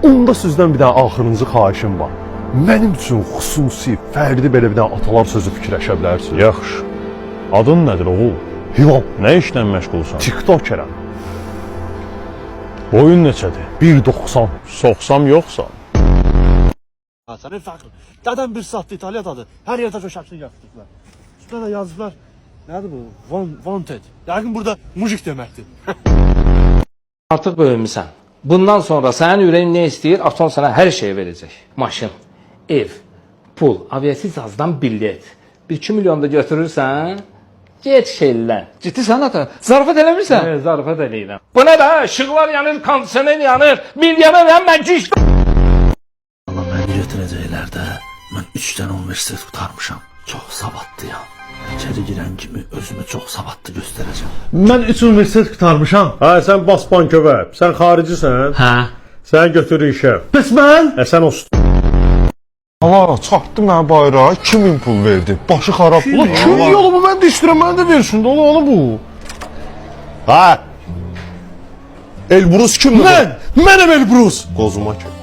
Onda sizdən bir dənə axırıncı xahişim var. Mənim üçün xüsusi, fərdi belə bir dənə atalar sözü fikirləşə bilərsiniz. Yaxşı. Adın nədir oğul? Yox, Nə işlə məşğulsan? TikTokerəm. Boyun neçədir? 1.90. Soxsam yoxsan. Senin farkın. Zaten bir sattı İtalya'dadır. Her yerde coşaksın yaptıklar. Üstüne de yazdılar. Nerede bu? Wanted. Lakin burada mujik demekti. Artıq böyümüsən. Bundan sonra sənin ürəyin nə istəyir, Aton sənə hər şey verəcək. Maşın, ev, pul, aviasiya azdan bilet. 1-2 milyon da götürürsən, get şellən. Ciddi sən ata, zarafat eləmirsən? Zarafat eləyirəm. Bu nə də? Işıqlar yanır, kondisioner yanır, milyonərəm mən güc. Amma məni götürəcəklərdə mən 3 dənə universitet qurtarmışam. Çox savadlıyam. İçəri girən kimi özümü çox savadlı göstərəcəm. Mən 3 universitet qurtarmışam. Hə, sən bas bankova. Sən xaricisən? Hə. Sən götür işə. Bəs mən? Sən o Alara çarpdı mənə bayrağa, 2000 pul verdi. Başı xarab. Ulan kim yolumu mən də istəyirəm, mənə də versin də, onu bu. Ha. Elbrus kimdir? Mənəm Elbrus. Qozuma ki.